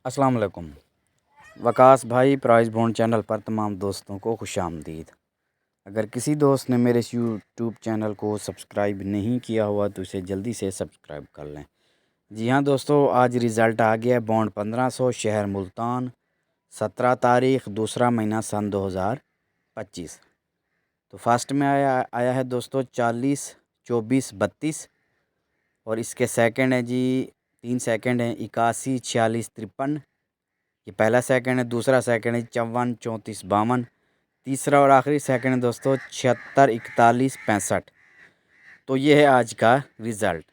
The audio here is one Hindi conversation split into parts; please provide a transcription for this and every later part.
अस्सलाम वालेकुम। वकास भाई प्राइज़ बॉन्ड चैनल पर तमाम दोस्तों को खुशामदीद। अगर किसी दोस्त ने मेरे इस यूट्यूब चैनल को सब्सक्राइब नहीं किया हुआ तो इसे जल्दी से सब्सक्राइब कर लें। जी हाँ दोस्तों, आज रिज़ल्ट आ गया है बॉन्ड 1500 शहर मुल्तान, 17 तारीख दूसरा महीना सन 2025। तो फर्स्ट में आया है दोस्तों 40 24 32। और इसके सेकंड है जी 3 सेकंड हैं 81 46 53। ये पहला सेकंड है। दूसरा सेकंड है 54 34 52। तीसरा और आखिरी सेकंड है दोस्तों 76 41 65। तो ये है आज का रिज़ल्ट।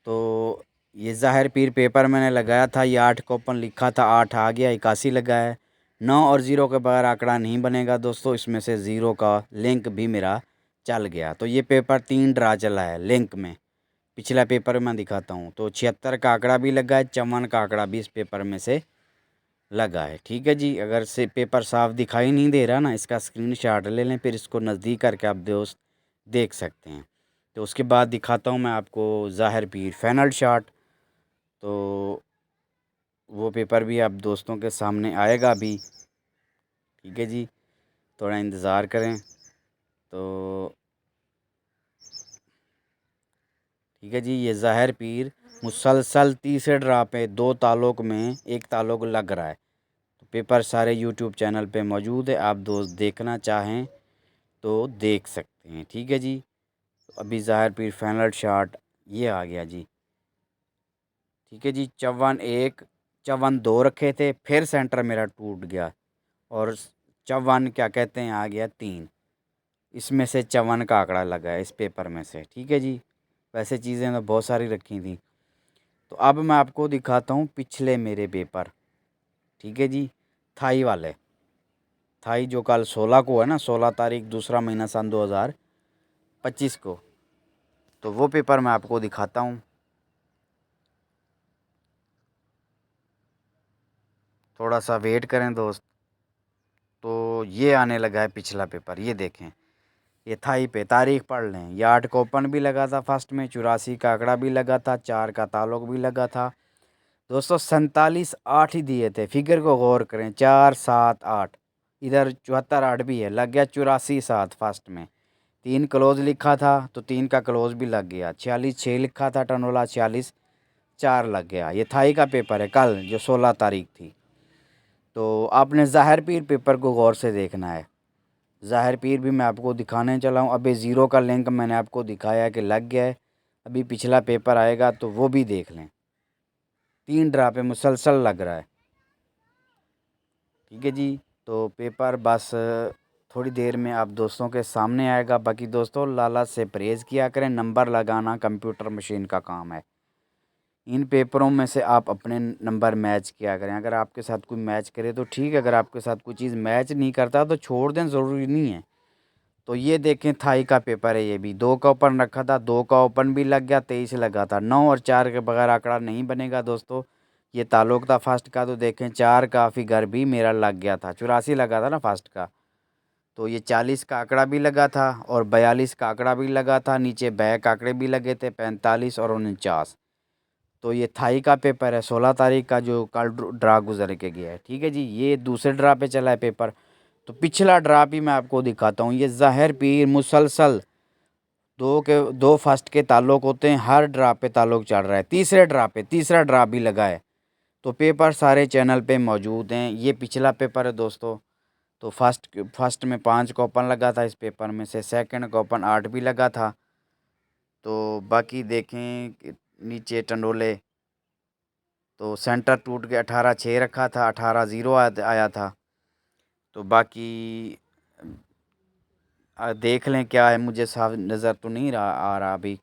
तो ये ज़ाहिर पीर पेपर मैंने लगाया था, ये 8 का ओपन लिखा था, 8 आ गया, 81 लगा है। 9 और 0 के बगैर आंकड़ा नहीं बनेगा दोस्तों, इसमें से 0 का लिंक भी मेरा चल गया। तो ये पेपर 3 ड्रा चला है लिंक में। पिछला पेपर मैं दिखाता हूँ। तो 76 का आंकड़ा भी लगा है, 54 का आंकड़ा भी इस पेपर में से लगा है। ठीक है जी। अगर से पेपर साफ दिखाई नहीं दे रहा ना, इसका स्क्रीनशॉट ले लें, फिर इसको नज़दीक करके आप दोस्त देख सकते हैं। तो उसके बाद दिखाता हूँ मैं आपको ज़ाहिर पीर फाइनल शॉट। तो वो पेपर भी आप दोस्तों के सामने आएगा अभी। ठीक है जी, थोड़ा इंतज़ार करें। तो ठीक है जी, ये ज़ाहिर पीर मुसलसल तीसरे ड्रा पे 2 ताल्लुक में एक ताल्लुक लग रहा है। तो पेपर सारे यूट्यूब चैनल पे मौजूद है, आप दोस्त देखना चाहें तो देख सकते हैं। ठीक है जी। तो अभी ज़ाहिर पीर फाइनल शॉट ये आ गया जी। ठीक है जी, 54 1 54 2 रखे थे, फिर सेंटर मेरा टूट गया और 54 क्या कहते हैं आ गया 3। इसमें से 54 का आंकड़ा लगा है इस पेपर में से। ठीक है जी। वैसे चीज़ें तो बहुत सारी रखी थी। तो अब मैं आपको दिखाता हूँ पिछले मेरे पेपर। ठीक है जी। थाई वाले, थाई जो कल 16 को है ना, 16 तारीख दूसरा महीना सन 2025 को। तो वो पेपर मैं आपको दिखाता हूँ। थोड़ा सा वेट करें दोस्त। तो ये आने लगा है पिछला पेपर, ये देखें। ये थाई पे तारीख पढ़ लें। ये 8 को ओपन भी लगा था फर्स्ट में, 84 का आंकड़ा भी लगा था, 4 का ताल्लुक भी लगा था दोस्तों। 47 8 ही दिए थे। फिगर को गौर करें, 4 7 8, इधर 74 8 भी है, लग गया 84 7 फर्स्ट में। 3 क्लोज लिखा था तो 3 का क्लोज भी लग गया। 46 6 लिखा था टनोला, 46 4 लग गया। ये थाई का पेपर है कल जो 16 तारीख थी। तो आपने ज़ाहिर पीर पेपर को गौर से देखना है। ज़ाहिर पीर भी मैं आपको दिखाने चला हूँ। अभी 0 का लिंक मैंने आपको दिखाया कि लग गया है। अभी पिछला पेपर आएगा तो वो भी देख लें। 3 ड्रा पे मुसलसल लग रहा है। ठीक है जी। तो पेपर बस थोड़ी देर में आप दोस्तों के सामने आएगा। बाकी दोस्तों लालच से परहेज़ किया करें, नंबर लगाना कंप्यूटर मशीन का काम है। इन पेपरों में से आप अपने नंबर मैच किया करें। अगर आपके साथ कोई मैच करे तो ठीक है, अगर आपके साथ कोई चीज़ मैच नहीं करता तो छोड़ दें, ज़रूरी नहीं है। तो ये देखें थाई का पेपर है, ये भी 2 का ओपन रखा था, 2 का ओपन भी लग गया, 23 लगा था। 9 और 4 के बगैर आंकड़ा नहीं बनेगा दोस्तों। ये ताल्लुक था फर्स्ट का, तो देखें 4 का फिगर भी मेरा लग गया था, 84 लगा था ना फर्स्ट का। तो ये 40 का आंकड़ा भी लगा था और 42 का आंकड़ा भी लगा था। नीचे बैक आंकड़े भी लगे थे 45 और 49। तो ये थाई का पेपर है 16 तारीख का जो कल ड्रा गुजर के गया है। ठीक है जी। ये दूसरे ड्रा पे चला है पेपर। तो पिछला ड्रा भी मैं आपको दिखाता हूँ। ये ज़ाहिर पीर मुसलसल 2 फर्स्ट के ताल्लुक होते हैं, हर ड्रा पे ताल्लुक चल रहा है। तीसरे ड्रा पे तीसरा ड्रा भी लगा है। तो पेपर सारे चैनल पे मौजूद हैं। ये पिछला पेपर है दोस्तों। तो फर्स्ट में 5 का ओपन लगा था इस पेपर में से, सेकंड का ओपन 8 भी लगा था। तो बाकी देखें कि नीचे टंडोले, तो सेंटर टूट के 18 6 रखा था, 18 0 आया था। तो बाकी देख लें क्या है, मुझे साफ नज़र तो नहीं आ रहा अभी।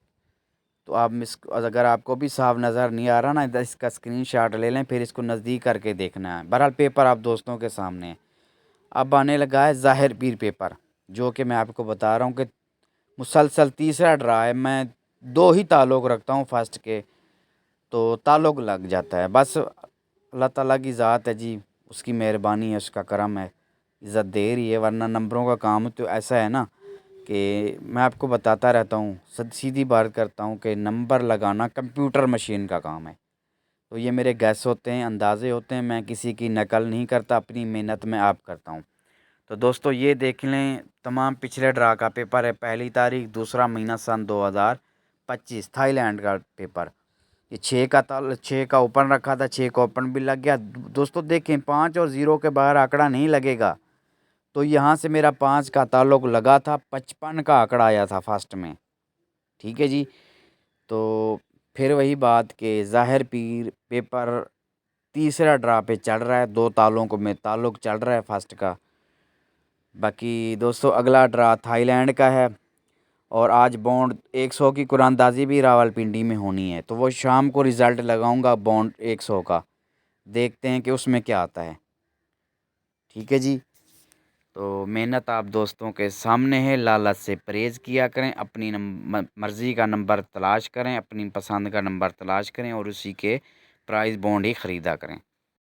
तो आप अगर आपको भी साफ नज़र नहीं आ रहा ना, इधर इसका स्क्रीनशॉट ले लें, फिर इसको नज़दीक करके देखना है। बहरहाल पेपर आप दोस्तों के सामने है। अब आने लगा है ज़ाहिर पीर पेपर, जो कि मैं आपको बता रहा हूँ कि मुसलसल तीसरा ड्रा है। मैं 2 ही ताल्लुक रखता हूँ फर्स्ट के, तो ताल्लुक लग जाता है। बस अल्लाह ताला की ज़ात है जी, उसकी मेहरबानी है, उसका करम है, इज़्ज़त दे रही है। वरना नंबरों का काम तो ऐसा है ना कि मैं आपको बताता रहता हूँ, सीधी बात करता हूँ कि नंबर लगाना कंप्यूटर मशीन का काम है। तो ये मेरे गैस होते हैं, अंदाज़े होते हैं, मैं किसी की नकल नहीं करता, अपनी मेहनत में आप करता हूँ। तो दोस्तों ये देख लें, तमाम पिछले ड्रा का पेपर है, 1 तारीख 2 महीना सन 2025, थाईलैंड का पेपर। ये 6 का ओपन रखा था, 6 का ओपन भी लग गया। दोस्तों देखें, 5 और 0 के बाहर आंकड़ा नहीं लगेगा। तो यहाँ से मेरा 5 का ताल्लुक लगा था, 55 का आंकड़ा आया था फर्स्ट में। ठीक है जी। तो फिर वही बात कि ज़ाहिर पीर पेपर तीसरा ड्रा पे चढ़ रहा है, 2 ताल्लुकों में ताल्लुक चढ़ रहा है फर्स्ट का। बाकी दोस्तों अगला ड्रा थाईलैंड का है, और आज बॉन्ड 100 की कुरानदाजी भी रावलपिंडी में होनी है। तो वो शाम को रिज़ल्ट लगाऊंगा बॉन्ड 100 का, देखते हैं कि उसमें क्या आता है। ठीक है जी। तो मेहनत आप दोस्तों के सामने है, लालच से परहेज़ किया करें, अपनी मर्ज़ी का नंबर तलाश करें, अपनी पसंद का नंबर तलाश करें और उसी के प्राइज़ बॉन्ड ही ख़रीदा करें।